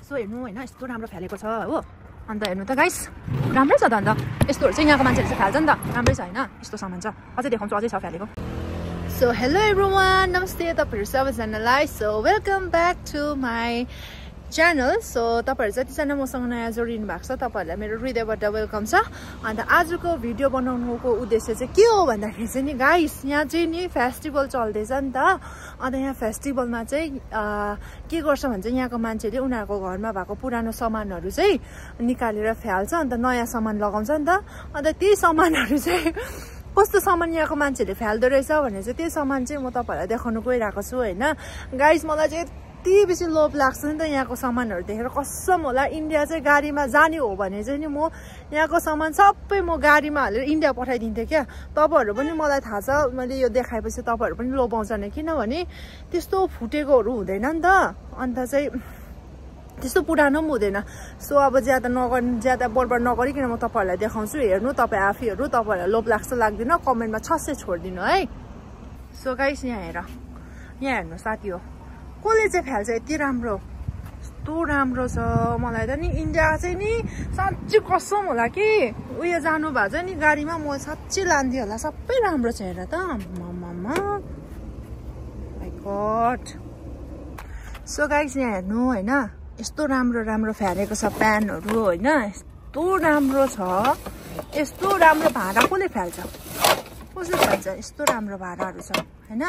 so हेर्नु हैन यस्तो राम्रो फ्यालेको छ हो अन्त हेर्नु त गाइस राम्रै छ त अन्त यस्तोहरु चाहिँ यहाँको मान्छेले चाहिँ फ्याल्छ नि त राम्रै छ हैन यस्तो सामान छ अझै देखाउँछु अझै छ फ्यालेको सो हेलो एभ्रीवान नमस्ते तपाईहरु सबैजनालाई so welcome back to my channel so तपाईहरु जतिजना मसँग नयाँ जोडिनु भएको छ तपाईहरुलाई मेरो हृदयबाट वेलकम छ अन्त आजको भिडियो बनाउनुको उद्देश्य चाहिँ के हो भन्दाखेरि चाहिँ नि गाइस यहाँ चाहिँ नि फेस्टिभल चल्दैछ नि त अन्त यहाँ फेस्टिभलमा चाहिँ के गर्छ भने चाहिँ यहाँको मान्छेले उनीहरुको घरमा भएको पुरानो सामानहरु चाहिँ निकालेर फ्याल्छ अन्त नयाँ सामान लगाउँछ नि त अन्त त्यही सामानहरु चाहिँ कस्तो सामान यहाँको मान्छेले फ्याल्दो रहेछ भने चाहिँ त्यही सामान चाहिँ म तपाईहरुलाई देखाउन गइरहेको छु हैन गाइस मलाई चाहिँ यति बेसी लोभ लाग्छ नि त यहाँको सामानहरु देखेर कसम होला इन्डिया चाहिँ गाडीमा जाने हो भने चाहिँ नि म यहाँको सामान सबै म गाडीमा हालेर इन्डिया पठाइदिन्थे क्या तपाईहरु पनि मलाई थाहा छ मैले यो देखाएपछि तपाईहरु पनि लोभाउँछ नि किनभने त्यस्तो फुटेकोहरु हुँदैन नि त अन्त चाहिँ त्यस्तो पुरानो पनि हुँदैन सो अब ज्यादा बरबाद नगरिकन म तपाईहरुलाई देखाउँछु हेर्नु तपाई आफै हेर्नु तपाईहरुलाई लोभ लाग्छ लाग्दैन कमेन्टमा छस्से छोड्दिनु है सो गाइस यहाँ हेर यहाँ हेर्नु साथी हो कसले चाहिँ फ्याल्छ यति राम्रो यस्तो राम्रो छ मलाई त नि इन्डिया चाहिँ नि साँच्चै कसम होला कि उयो जानु भएको छ नि गाडीमा म साँच्चै लान्थे होला सबै राम्रो छ हेर त मम्मा माइ गॉड सो गाइस यहाँ हेर्नु हैन यस्तो राम्रो राम्रो फ्यालेको छ प्यानहरु हैन यस्तो राम्रो छ यस्तो राम्रो भाँडा कसले फ्याल्छ कसले फ्याल्छ यस्तो राम्रो भाँडाहरु छ हैन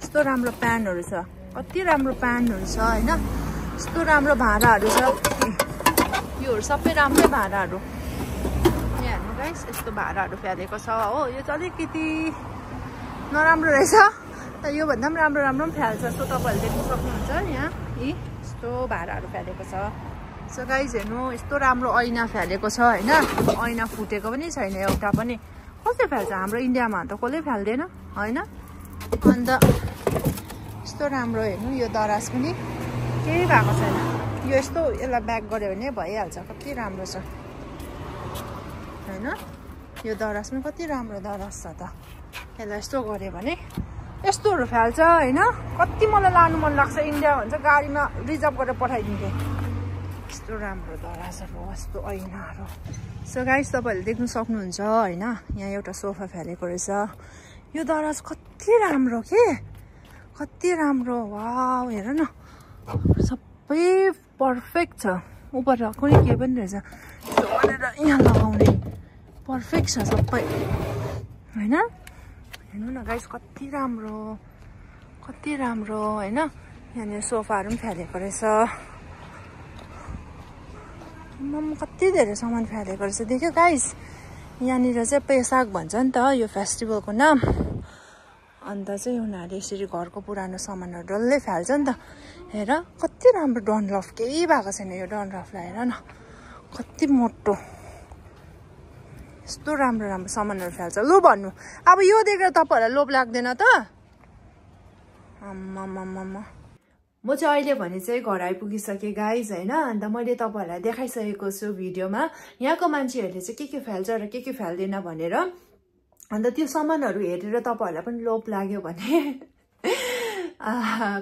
यस्तो राम्रो प्यानहरु छ कति राम्रो प्यानहरु छ हैन यस्तो राम्रो भाँडाहरु छ योहरु सबै राम्रै भाँडाहरु यहाँ हेर्नु गाइस यस्तो भाँडाहरु फ्यालेको छ हो यो चाहिँ अलिकति नराम्रो रहेछ तर यो भन्दा पनि राम्रो राम्रो पनि फ्याल्छ सो तपाईहरुले देख्न सक्नुहुन्छ यहाँ यस्तो भाँडाहरु फ्यालेको छ सो गाइस हेर्नु यस्तो राम्रो ऐना फ्यालेको छ हैन ऐना फुटेको पनि छैन एउटा पनि कसले फ्याल्छ हाम्रो इन्डियामा त कसले फ्याल्दैन हैन अन्त यस्तो राम्रो हेर्नु यो दराज पनि केही भएको छैन यो यस्तो यसलाई ब्याक गर्यो भने भइहाल्छ कति राम्रो छ हैन यो दराज पनि कति राम्रो दराज छ त यसलाई यस्तो गर्यो भने यस्तोहरु फ्याल्छ हैन कति मलाई लानु मन लाग्छ इन्डिया भन्छ गाडीमा रिजर्भ गरेर पठाइदिन्थे यस्तो राम्रो दराजहरु यस्तो ऐनाहरु सो गाइस तपाईहरुले देख्न सक्नुहुन्छ हैन यहाँ एउटा सोफा फ्यालेको रहेछ यो दराज कति राम्रो के कति राम्रो वाउ हेर न सबै पर्फेक्ट छ ऊपर कुनै के पनि रहेछ यस्तो गरेर यहाँ लगाउने पर्फेक्ट छ सबै हैन हेर्नु न गाइस कति राम्रो हैन यहाँनिर सोफाहरु पनि फ्यालेको रहेछ कति धेरै सामान फ्यालेको रहेछ देख्यो गाइस यहाँनिर चाहिँ पेसाक भन्छ नि त यो फेस्टिभलको नाम अन्त चाहिँ उनीहरूले यसरी घरको पुरानो सामानहरु डल्लै फ्याल्छ नि त हेर कति राम्रो डनलफ केही भएको छैन यो डनलफलाई हेर न कति मोटो यस्तो राम्रो राम्रो सामानहरु फ्याल्छ लु भन्नु अब यो देखेर तपाईहरुलाई लोभ लाग्दैन त आम्मामामा म चाहिँ अहिले भने चाहिँ घर आइपुगिसके गाइज हैन अन्त मैले तपाईहरुलाई देखाइसकेको छु भिडियोमा यहाँको मान्छेहरुले चाहिँ के फ्याल्छ र के फ्याल्दैन भनेर अन्त त्यो सामानहरु हेरेर तपाईहरुलाई पनि लोभ लाग्यो भने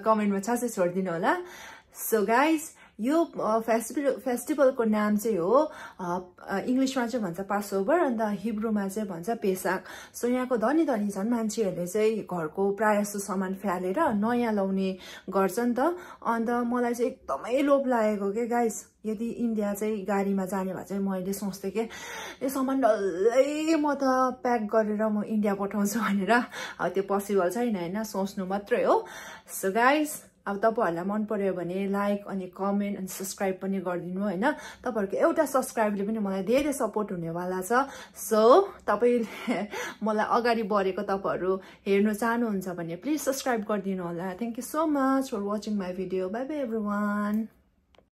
कमेन्टमा छासे छोड्दिनु होला सो गाइज यो फेस्टिभलको नाम चाहिँ हो इंग्लिशमा चाहिँ भन्छ पासओभर अन्त हिब्रूमा चाहिँ भन्छ पेसाक सो यहाँको धनी धनी झन् मान्छेहरुले चाहिँ घरको प्रायः जस्तो सामान फ्यालेर नयाँ लाउने गर्छ नि त अन्त मलाई चाहिँ एकदमै लोभ लागेको के गाइस यदि इन्डिया चाहिँ गाडीमा जाने भए चाहिँ मैले सोच्थे के यो सामान डल्लै म त प्याक गरेर म इन्डिया पठाउँछु भनेर अब त्यो पोसिबल छैन हैन सोच्नु मात्रै हो सो गाइस अब तपाईहरुलाई मन पर्यो भने लाइक अनि कमेन्ट अनि सब्स्क्राइब पनि गरिदिनु हैन तपाईहरुको एउटा सब्स्क्राइबले पनि मलाई धेरै सपोर्ट हुनेवाला छ सो तपाईले मलाई अगाडि बढेको तपाईहरु हेर्न चाहनुहुन्छ भने प्लिज सब्स्क्राइब गरिदिनु होला thank you so much for watching my video bye bye everyone